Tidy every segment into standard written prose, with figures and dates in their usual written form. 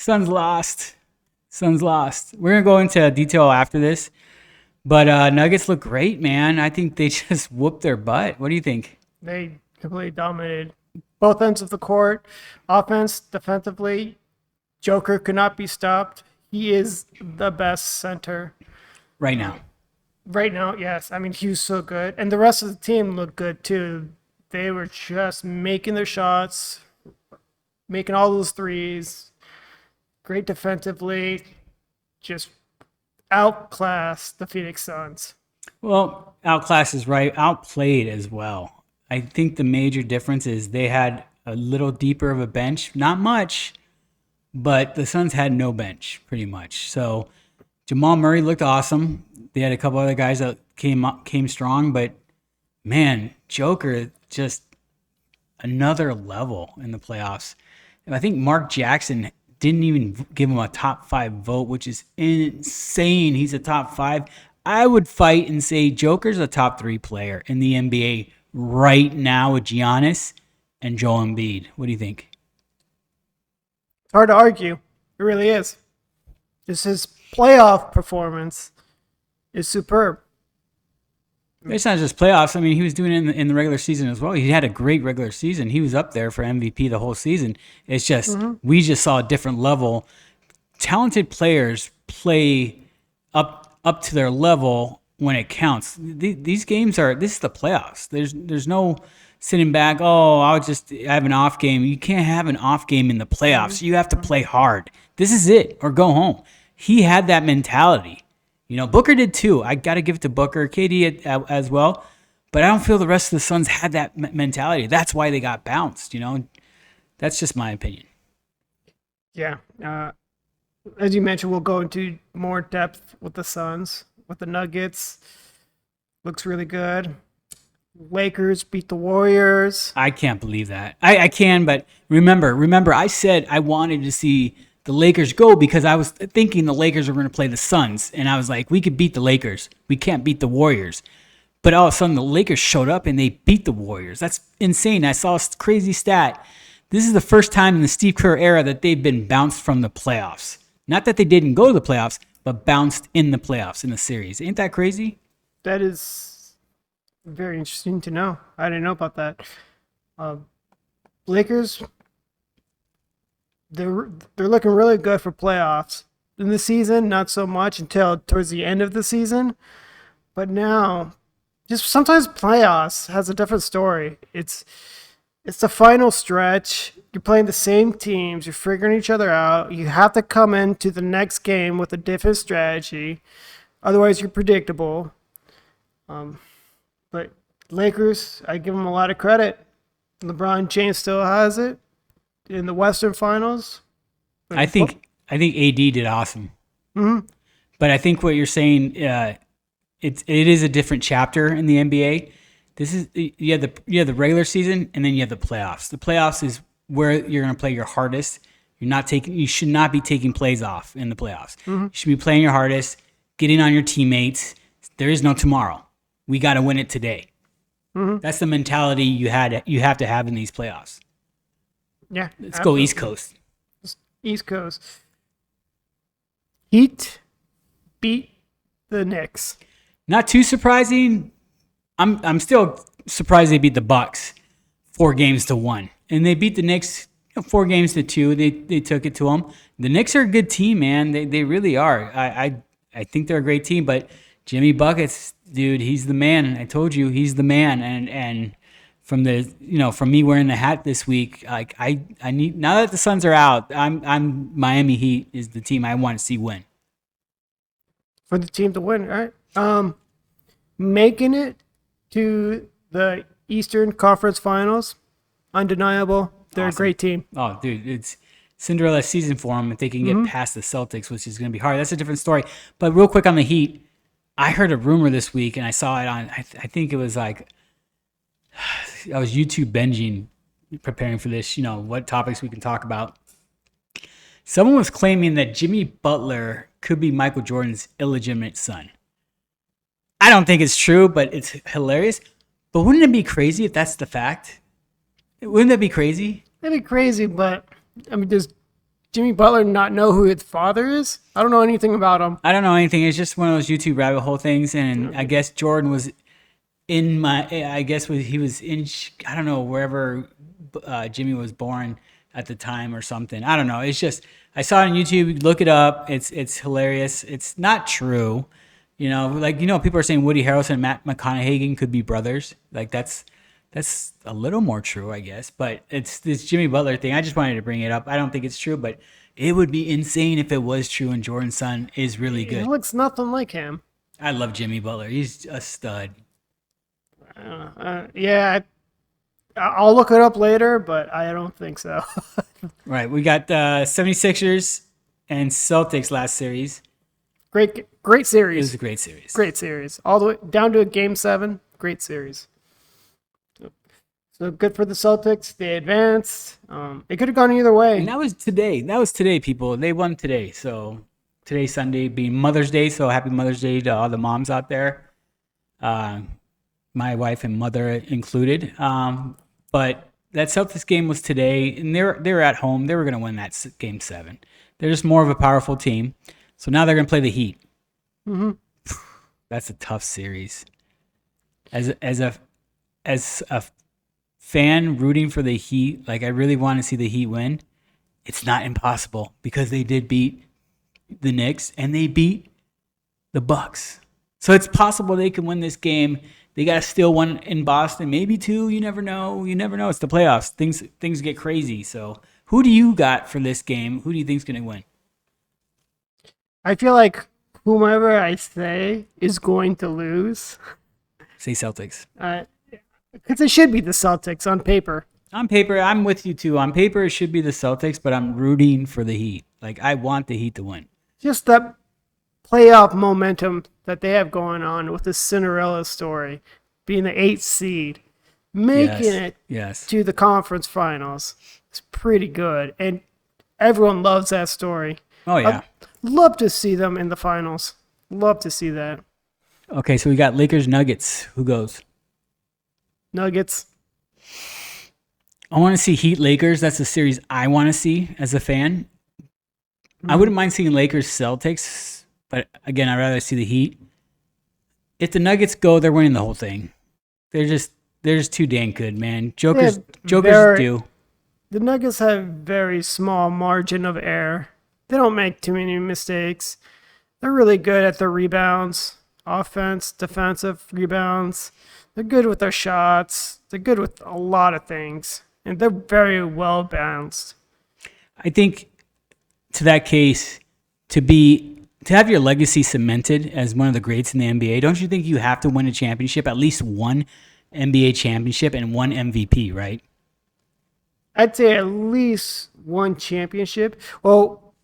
Suns lost. Suns lost. We're going to go into detail after this. But Nuggets look great, man. I think they just whooped their butt. What do you think? They completely dominated both ends of the court. Offense, defensively, Joker could not be stopped. He is the best center. Right now. Right now, yes. I mean, he was so good. And the rest of the team looked good, too. They were just making their shots, making all those threes. Great defensively. Just outclassed the Phoenix Suns. Well, outclassed is right. Outplayed as well. I think the major difference is they had a little deeper of a bench. Not much, but the Suns had no bench, pretty much. So Jamal Murray looked awesome. They had a couple other guys that came strong, but man, Joker just another level in the playoffs. And I think Mark Jackson didn't even give him a top 5 vote, which is insane. He's a top 5. I would fight and say Joker's a top 3 player in the NBA right now with Giannis and Joel Embiid. What do you think? It's hard to argue. It really is. His playoff performance is superb. It's not just playoffs. I mean, he was doing it in the regular season as well. He had a great regular season. He was up there for MVP the whole season. It's just we just saw a different level. Talented players play up to their level when it counts. These games this is the playoffs. There's no sitting back, I have an off game. You can't have an off game in the playoffs. You have to play hard. This is it or go home. He had that mentality. Booker did too. I got to give it to Booker, KD as well. But I don't feel the rest of the Suns had that mentality. That's why they got bounced, That's just my opinion. Yeah. As you mentioned, we'll go into more depth with the Suns. With the Nuggets, looks really good. Lakers beat the Warriors. I can't believe that. I can, but remember, I said I wanted to see the Lakers go because I was thinking the Lakers were going to play the Suns, and I was like, we could beat the Lakers. We can't beat the Warriors. But all of a sudden, the Lakers showed up, and they beat the Warriors. That's insane. I saw a crazy stat. This is the first time in the Steve Kerr era that they've been bounced from the playoffs. Not that they didn't go to the playoffs, but bounced in the playoffs in the series. Ain't that crazy? That is very interesting to know. I didn't know about that. Lakers, they're looking really good for playoffs. In the season, not so much until towards the end of the season. But now, just sometimes playoffs has a different story. It's the final stretch. You're playing the same teams. You're figuring each other out. You have to come into the next game with a different strategy. Otherwise, you're predictable. But Lakers, I give them a lot of credit. LeBron James still has it in the Western Finals. I think AD did awesome. Mm-hmm. But I think what you're saying, it is a different chapter in the NBA. This is you have the regular season and then you have the playoffs. The playoffs is where you're going to play your hardest. You should not be taking plays off in the playoffs. Mm-hmm. You should be playing your hardest, getting on your teammates. There is no tomorrow. We got to win it today. Mm-hmm. That's the mentality you have to have in these playoffs. Yeah. Let's go East Coast. East Coast. Heat beat the Knicks. Not too surprising. I'm still surprised they beat the Bucks 4-1, and they beat the Knicks 4-2. They took it to them. The Knicks are a good team, man. They really are. I think they're a great team, but Jimmy Buckets, dude, he's the man. I told you he's the man, and from me wearing the hat this week, like I need, now that the Suns are out, I'm Miami Heat is the team I want to see win. For the team to win, right? Making it to the Eastern Conference Finals, undeniable. They're awesome. A great team. Oh, dude, it's Cinderella season for them if they can get past the Celtics, which is going to be hard. That's a different story. But real quick on the Heat, I heard a rumor this week, and I saw it on, I think it was like, I was YouTube binging, preparing for this, what topics we can talk about. Someone was claiming that Jimmy Butler could be Michael Jordan's illegitimate son. I don't think it's true, but it's hilarious. But wouldn't it be crazy if that's the fact? Wouldn't that be crazy? That'd be crazy, but I mean, does Jimmy Butler not know who his father is? I don't know anything about him. I don't know anything. It's just one of those YouTube rabbit hole things. And I guess Jordan was he was in, I don't know, wherever Jimmy was born at the time or something. I don't know. It's just, I saw it on YouTube. Look it up. It's hilarious. It's not true. People are saying Woody Harrelson and Matt McConaughey could be brothers. Like that's a little more true, I guess. But it's this Jimmy Butler thing. I just wanted to bring it up. I don't think it's true, but it would be insane if it was true and Jordan's son is really good. He looks nothing like him. I love Jimmy Butler. He's a stud. I'll look it up later, but I don't think so. Right. We got 76ers and Celtics last series. Great It series. was a great series. Great series. All the way down to a game 7. Great series. So good for the Celtics. They advanced. It could have gone either way. And that was today, people. They won today. So today's Sunday being Mother's Day. So happy Mother's Day to all the moms out there. My wife and mother included. But that Celtics game was today, and they're at home. They were going to win that game 7. They're just more of a powerful team. So now they're going to play the Heat. Mm-hmm. That's a tough series. As a fan rooting for the Heat, like I really want to see the Heat win. It's not impossible because they did beat the Knicks and they beat the Bucks. So it's possible they can win this game. They got to steal one in Boston, maybe 2. You never know. It's the playoffs. Things get crazy. So who do you got for this game? Who do you think's going to win? I feel like whomever I say is going to lose. Say Celtics. Because it should be the Celtics on paper. On paper, I'm with you too. On paper, it should be the Celtics, but I'm rooting for the Heat. Like, I want the Heat to win. Just that playoff momentum that they have going on with the Cinderella story, being the 8th seed, making it to the conference finals. It's pretty good. And everyone loves that story. Oh, yeah. I'd love to see them in the finals. Love to see that. Okay, so we got Lakers Nuggets. Who goes? Nuggets. I want to see Heat Lakers. That's a series I want to see as a fan. I wouldn't mind seeing Lakers Celtics, but again, I'd rather see the Heat. If the Nuggets go, they're winning the whole thing. They're just too dang good, man. Joker's due. The Nuggets have very small margin of error. They don't make too many mistakes. They're really good at their rebounds, offense, defensive rebounds. They're good with their shots. They're good with a lot of things. And they're very well balanced. I think to that case, to have your legacy cemented as one of the greats in the NBA, don't you think you have to win a championship, at least one NBA championship and one MVP, right? I'd say at least one championship. Well,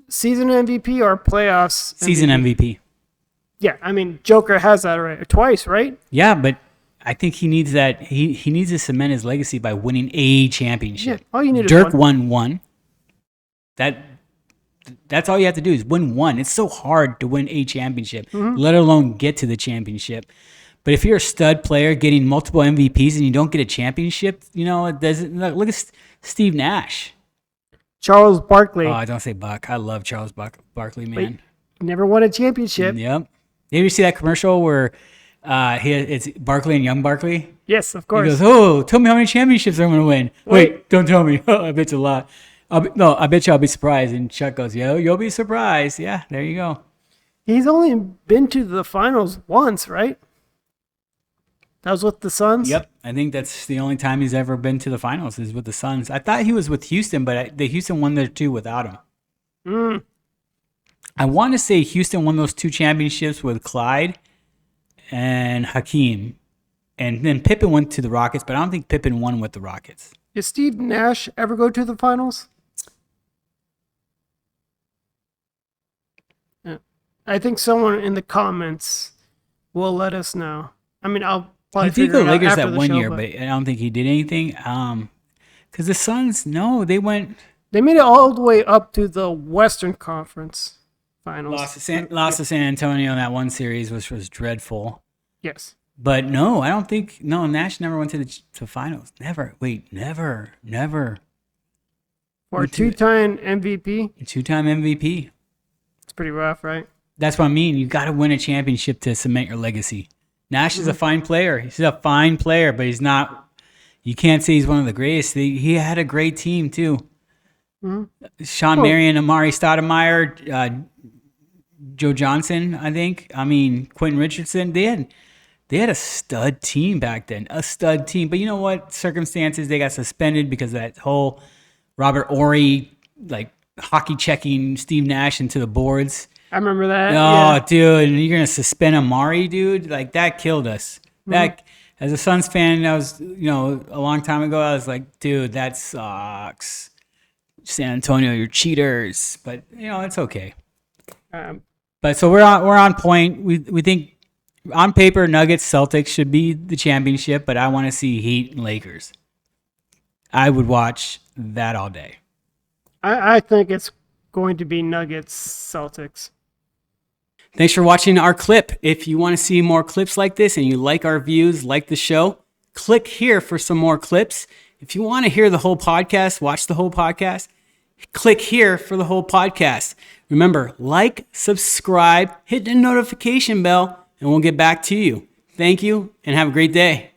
season MVP or playoffs? Season MVP. Yeah, I mean, Joker has that right twice, right? Yeah, but I think he needs that. He needs to cement his legacy by winning a championship. Yeah, all you need Dirk is one. won one. That's all you have to do is win one. It's so hard to win a championship, let alone get to the championship. But if you're a stud player getting multiple MVPs and you don't get a championship, it doesn't. Look at Steve Nash. Charles Barkley. Oh, don't say Buck. I love Charles Barkley, man. Wait, never won a championship. Yep. Did you see that commercial where it's Barkley and young Barkley? Yes, of course. He goes, "Oh, tell me how many championships I'm going to win." Wait, don't tell me. I bet you a lot. I bet you I'll be surprised. And Chuck goes, "Yo, you'll be surprised." Yeah, there you go. He's only been to the finals once, right? That was with the Suns? Yep. I think that's the only time he's ever been to the finals is with the Suns. I thought he was with Houston, but the Houston won their 2 without him. I want to say Houston won those 2 championships with Clyde and Hakeem. And then Pippen went to the Rockets, but I don't think Pippen won with the Rockets. Did Steve Nash ever go to the finals? Yeah. I think someone in the comments will let us know. I mean, I'll probably He beat the figure it out Lakers after that the one show, year, but I don't think he did anything. Because the Suns, no, they went. They made it all the way up to the Western Conference finals. Lost to San Antonio in that one series, which was dreadful. Yes. But no, I don't think. No, Nash never went to finals. Never. Wait, never. Or a two-time MVP. Two-time MVP. It's pretty rough, right? That's what I mean. You got to win a championship to cement your legacy. Nash is a fine player. He's a fine player, but he's not. You can't say he's one of the greatest. He had a great team too. Sean Marion, Amari Stoudemire, Joe Johnson, I think. I mean, Quentin Richardson. They had a stud team back then. A stud team. But you know what? Circumstances, they got suspended because of that whole Robert Horry, like, hockey checking Steve Nash into the boards. I remember that. Oh, dude, and you're gonna suspend Amari, dude? Like, that killed us. That, as a Suns fan, that was, a long time ago. I was like, dude, that sucks. San Antonio, you're cheaters. But it's okay. But so we're on point. We think on paper Nuggets Celtics should be the championship, but I want to see Heat and Lakers. I would watch that all day. I think it's going to be Nuggets Celtics. Thanks for watching our clip. If you want to see more clips like this and you like our views, like the show, click here for some more clips. If you want to hear the whole podcast, watch the whole podcast, click here for the whole podcast. Remember, like, subscribe, hit the notification bell, and we'll get back to you. Thank you, and have a great day.